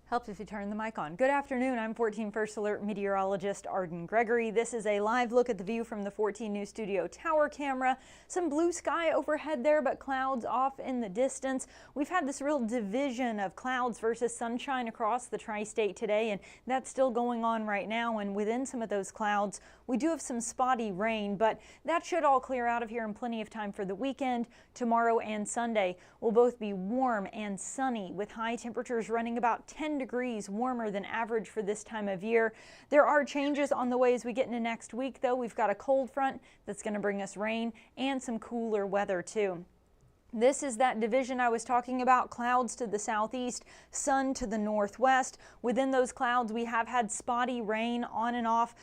Helps if you turn the mic on. Good afternoon. I'm 14 First Alert meteorologist Arden Gregory. This is a live look at the view from the 14 News Studio tower camera. Some blue sky overhead there, but clouds off in the distance. We've had this real division of clouds versus sunshine across the tri-state today, and that's still going on right now. And within some of those clouds, we do have some spotty rain, but that should all clear out of here in plenty of time for the weekend. Tomorrow and Sunday will both be warm and sunny, with high temperatures running about 10 degrees warmer than average for this time of year. There are changes on the way as we get into next week, though. We've got a cold front that's going to bring us rain and some cooler weather, too. This is that division I was talking about, clouds to the southeast, sun to the northwest. Within those clouds, we have had spotty rain on and off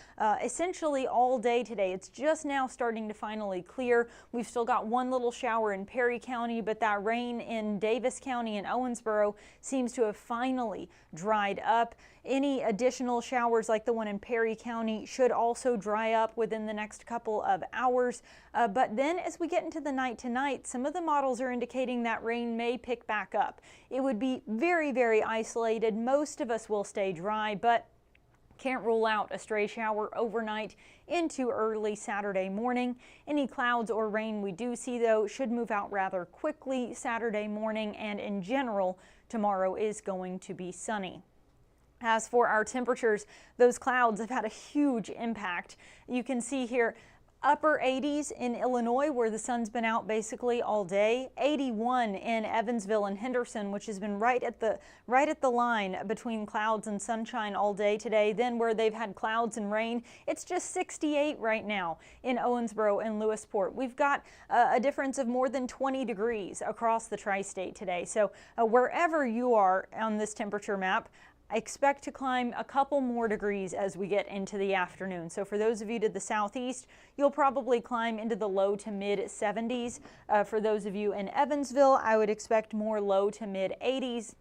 essentially all day today. It's just now starting to finally clear. We've still got one little shower in Perry County, but that rain in Davis County and Owensboro seems to have finally dried up. Any additional showers like the one in Perry County should also dry up within the next couple of hours. But then as we get into the night tonight, some of the models are indicating that rain may pick back up. It would be very, very isolated. Most of us will stay dry, but can't rule out a stray shower overnight into early Saturday morning. Any clouds or rain we do see, though, should move out rather quickly Saturday morning, and in general, tomorrow is going to be sunny. As for our temperatures, those clouds have had a huge impact. You can see here upper 80s in Illinois, where the sun's been out basically all day. 81 in Evansville and Henderson, which has been right at the line between clouds and sunshine all day today. Then where they've had clouds and rain, it's just 68 right now in Owensboro and Lewisport. We've got a difference of more than 20 degrees across the tri-state today. So wherever you are on this temperature map, I expect to climb a couple more degrees as we get into the afternoon. So for those of you to the southeast, you'll probably climb into the low to mid 70s. For those of you in Evansville, I would expect more low to mid 80s.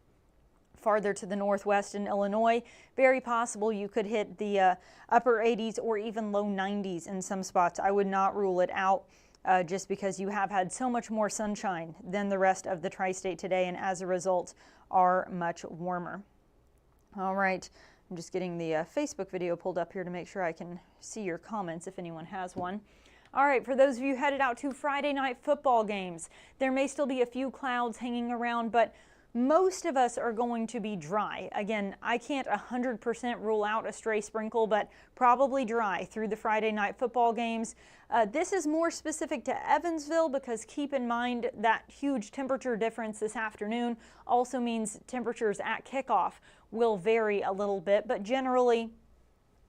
Farther to the northwest in Illinois, very possible you could hit the upper 80s or even low 90s in some spots. I would not rule it out. Just because you have had so much more sunshine than the rest of the tri-state today, and as a result are much warmer. All right, I'm just getting the Facebook video pulled up here to make sure I can see your comments if anyone has one. All right, for those of you headed out to Friday night football games, there may still be a few clouds hanging around, but most of us are going to be dry. Again, I can't 100% rule out a stray sprinkle, but probably dry through the Friday night football games. This is more specific to Evansville, because keep in mind that huge temperature difference this afternoon also means temperatures at kickoff will vary a little bit, but generally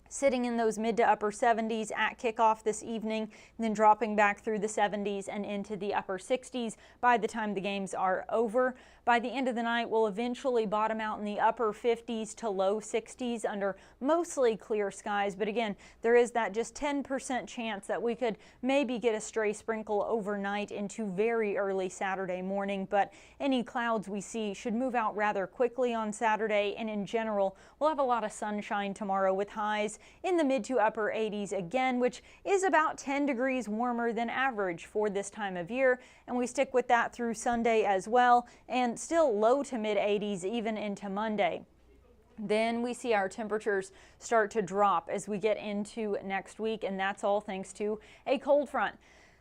sitting in those mid to upper 70s at kickoff this evening, then dropping back through the 70s and into the upper 60s by the time the games are over. By the end of the night, we'll eventually bottom out in the upper 50s to low 60s under mostly clear skies. But again, there is that just 10% chance that we could maybe get a stray sprinkle overnight into very early Saturday morning. But any clouds we see should move out rather quickly on Saturday. And in general, we'll have a lot of sunshine tomorrow with highs in the mid to upper 80s again, which is about 10 degrees warmer than average for this time of year. And we stick with that through Sunday as well, and still low to mid 80s even into Monday. Then we see our temperatures start to drop as we get into next week, and that's all thanks to a cold front.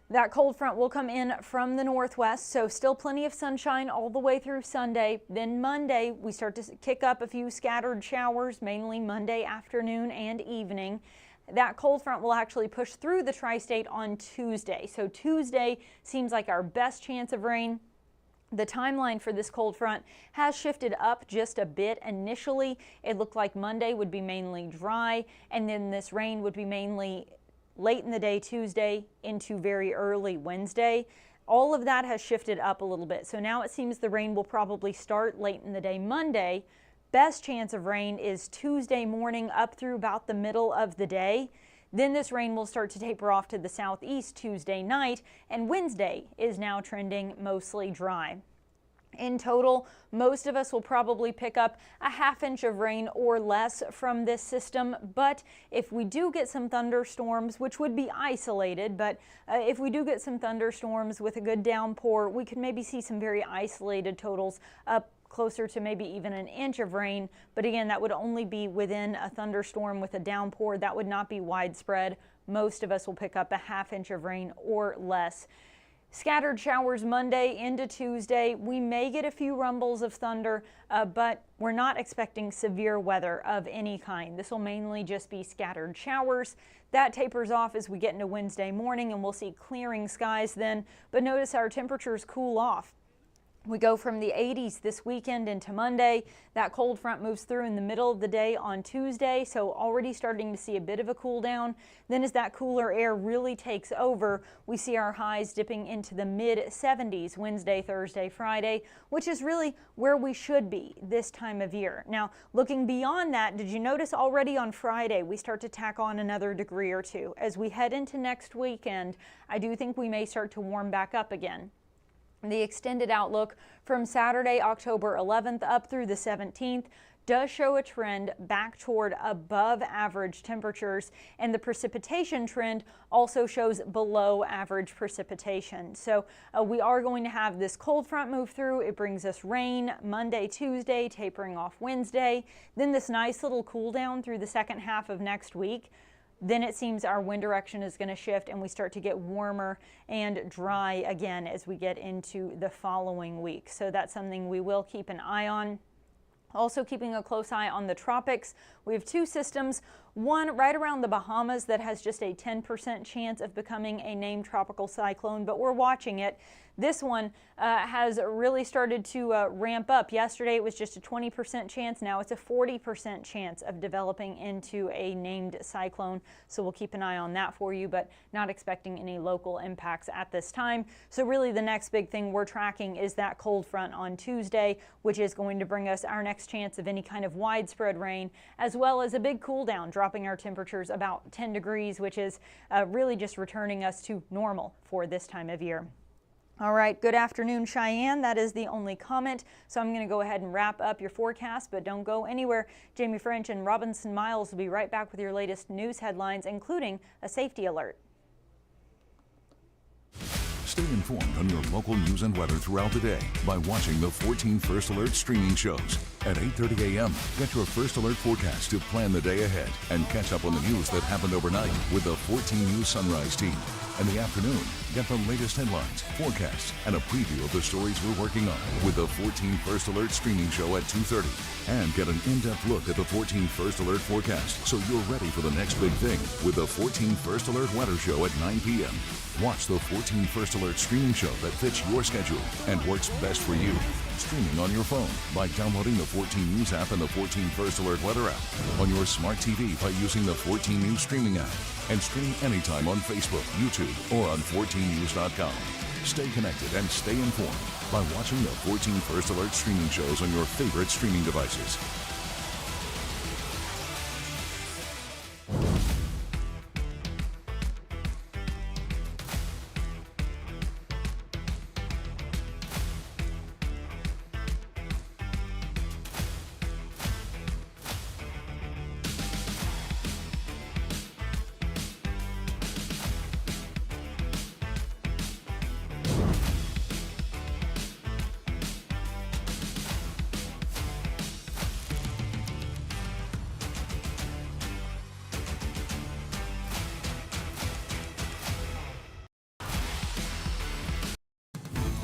That cold front will come in from the northwest, so still plenty of sunshine all the way through Sunday. Then Monday, we start to kick up a few scattered showers, mainly Monday afternoon and evening. That cold front will actually push through the tri-state on Tuesday. So Tuesday seems like our best chance of rain. The timeline for this cold front has shifted up just a bit. Initially, it looked like Monday would be mainly dry, and then this rain would be mainly late in the day Tuesday into very early Wednesday. All of that has shifted up a little bit. So now it seems the rain will probably start late in the day Monday. Best chance of rain is Tuesday morning up through about the middle of the day. Then this rain will start to taper off to the southeast Tuesday night, and Wednesday is now trending mostly dry. In total, most of us will probably pick up a ½ inch of rain or less from this system, but if we do get some thunderstorms, which would be isolated, but if we do get some thunderstorms with a good downpour, we could maybe see some very isolated totals up closer to maybe even an inch of rain. But again, that would only be within a thunderstorm with a downpour. That would not be widespread. Most of us will pick up a ½ inch of rain or less. Scattered showers Monday into Tuesday. We may get a few rumbles of thunder, but we're not expecting severe weather of any kind. This will mainly just be scattered showers. That tapers off as we get into Wednesday morning, and we'll see clearing skies then. But notice our temperatures cool off. We go from the 80s this weekend into Monday. That cold front moves through in the middle of the day on Tuesday, so already starting to see a bit of a cool down. Then as that cooler air really takes over, we see our highs dipping into the mid-70s Wednesday, Thursday, Friday, which is really where we should be this time of year. Now, looking beyond that, did you notice already on Friday we start to tack on another degree or two? As we head into next weekend, I do think we may start to warm back up again. The extended outlook from Saturday, October 11th up through the 17th does show a trend back toward above average temperatures, and the precipitation trend also shows below average precipitation. So we are going to have this cold front move through. It brings us rain Monday, Tuesday, tapering off Wednesday, then this nice little cool down through the second half of next week. Then it seems our wind direction is going to shift and we start to get warmer and dry again as we get into the following week. So that's something we will keep an eye on. Also keeping a close eye on the tropics. We have two systems, one right around the Bahamas that has just a 10% chance of becoming a named tropical cyclone, but we're watching it. This one has really started to ramp up. Yesterday it was just a 20% chance. Now it's a 40% chance of developing into a named cyclone. So we'll keep an eye on that for you, but not expecting any local impacts at this time. So really the next big thing we're tracking is that cold front on Tuesday, which is going to bring us our next chance of any kind of widespread rain, as well as a big cool down, dropping our temperatures about 10 degrees, which is really just returning us to normal for this time of year. All right, good afternoon, Cheyenne. That is the only comment. So I'm going to go ahead and wrap up your forecast, but don't go anywhere. Jamie French and Robinson Miles will be right back with your latest news headlines, including a safety alert. Stay informed on your local news and weather throughout the day by watching the 14 First Alert streaming shows. At 8:30 a.m., get your First Alert forecast to plan the day ahead and catch up on the news that happened overnight with the 14 News Sunrise team. In the afternoon, get the latest headlines, forecasts, and a preview of the stories we're working on with the 14 First Alert streaming show at 2:30. And get an in-depth look at the 14 First Alert forecast so you're ready for the next big thing with the 14 First Alert weather show at 9 p.m. Watch the 14 First Alert streaming show that fits your schedule and works best for you. Streaming on your phone by downloading the 14 News app and the 14 First Alert weather app. On your smart TV by using the 14 News streaming app. And stream anytime on Facebook, YouTube, or on 14news.com. Stay connected and stay informed by watching the 14 First Alert streaming shows on your favorite streaming devices.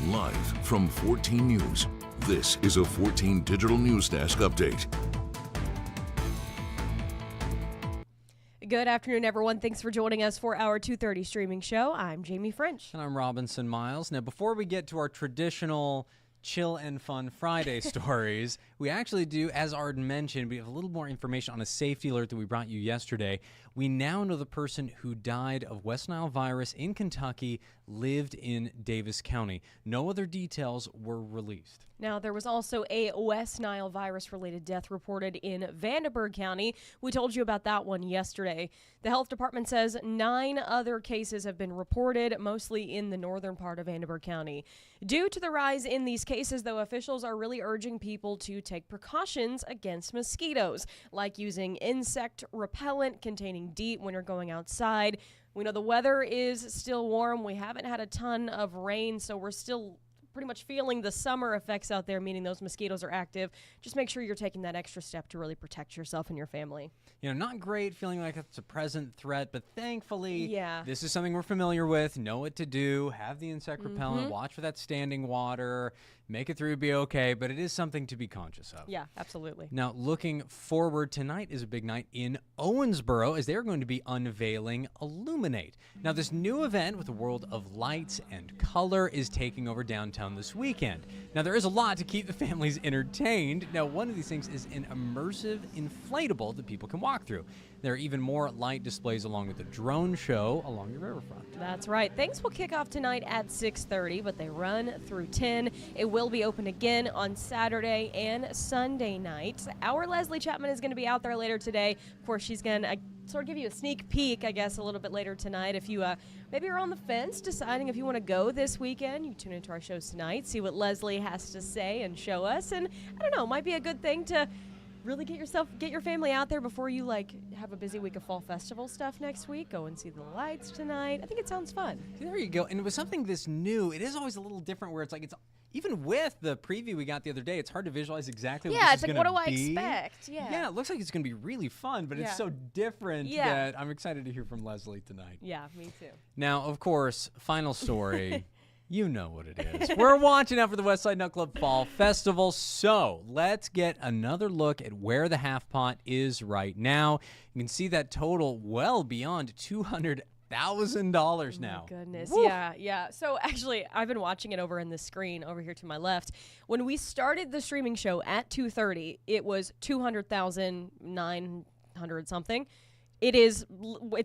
Live from 14 News, this is a 14 Digital News Desk update. Good afternoon, everyone. Thanks for joining us for our 2:30 streaming show. I'm Jamie French. And I'm Robinson Miles. Now, before we get to our traditional chill and fun Friday stories, we actually do, as Arden mentioned, we have a little more information on a safety alert that we brought you yesterday. We now know the person who died of West Nile virus in Kentucky lived in Davis County. No other details were released. Now, there was also a West Nile virus-related death reported in Vandenberg County. We told you about that one yesterday. The health department says 9 other cases have been reported, mostly in the northern part of Vandenberg County. Due to the rise in these cases, though, officials are really urging people to take precautions against mosquitoes, like using insect repellent containing DEET when you're going outside. We know the weather is still warm. We haven't had a ton of rain, so we're still pretty much feeling the summer effects out there, meaning those mosquitoes are active, just make sure you're taking that extra step to really protect yourself and your family. Not great feeling like it's a present threat, but thankfully, Yeah. this is something we're familiar with, know what to do, have the insect repellent, watch for that standing water, make it through, be okay, but it is something to be conscious of. Yeah, absolutely. Now, looking forward, tonight is a big night in Owensboro as they're going to be unveiling Illuminate. Now, this new event with a world of lights and color is taking over downtown this weekend. Now, there is a lot to keep the families entertained. Now, one of these things is an immersive inflatable that people can walk through. There are even more light displays along with a drone show along the riverfront. That's right. Things will kick off tonight at 6:30, but they run through 10. It will be open again on Saturday and Sunday night. Our Leslie Chapman is going to be out there later today. Of course, she's going to sort of give you a sneak peek, I guess, a little bit later tonight. If you maybe are on the fence deciding if you want to go this weekend, you tune into our shows tonight, see what Leslie has to say and show us. And I don't know, might be a good thing to really get your family out there before you have a busy week of fall festival stuff next week. Go and see the lights tonight. I think it sounds fun. There you go. And with something this new, it is always a little different where it's even with the preview we got the other day, it's hard to visualize exactly what this is going to be. Yeah, it's like, what do I expect? Yeah, it looks like it's going to be really fun, but it's so different that I'm excited to hear from Leslie tonight. Yeah, me too. Now, of course, final story. You know what it is. We're watching out for the Westside Nut Club Fall Festival, so let's get another look at where the half pot is right now. You can see that total well beyond $200,000 now. Oh my goodness. Woo. Yeah. So actually, I've been watching it over in the screen over here to my left. When we started the streaming show at 2:30, it was 200,900 something. It's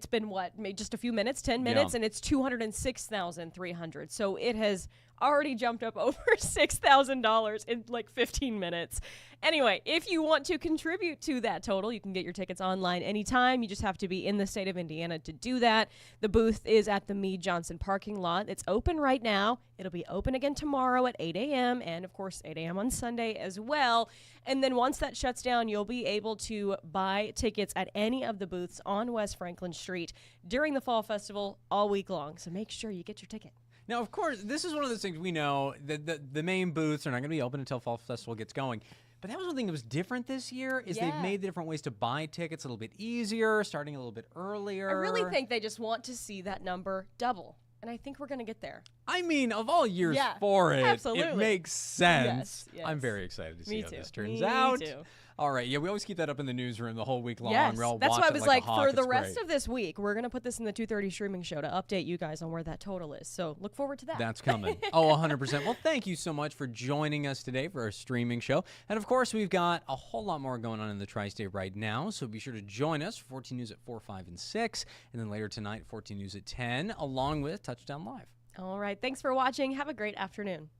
been what, maybe just a few minutes, 10 minutes, and it's 206,300. So it has already jumped up over $6,000 in 15 minutes. Anyway, if you want to contribute to that total, you can get your tickets online anytime. You just have to be in the state of Indiana to do that. The booth is at the Meade Johnson parking lot. It's open right now. It'll be open again tomorrow at 8 a.m. and, of course, 8 a.m. on Sunday as well. And then once that shuts down, you'll be able to buy tickets at any of the booths on West Franklin Street during the Fall Festival all week long. So make sure you get your ticket. Now, of course, this is one of those things we know that the main booths are not going to be open until Fall Festival gets going. But that was one thing that was different this year is they've made the different ways to buy tickets a little bit easier, starting a little bit earlier. I really think they just want to see that number double. And I think we're going to get there. I mean, of all years for it, absolutely. It makes sense. Yes. I'm very excited to see how this turns Me out. too. All right, we always keep that up in the newsroom the whole week long. Yes, We all that's watch why I it was like a hawk. for the It's rest great. of this week, we're going to put this in the 2:30 streaming show to update you guys on where that total is. So look forward to that. That's coming. 100%. Well, thank you so much for joining us today for our streaming show. And, of course, we've got a whole lot more going on in the Tri-State right now, so be sure to join us for 14 News at 4, 5, and 6, and then later tonight, 14 News at 10, along with Touchdown Live. All right. Thanks for watching. Have a great afternoon.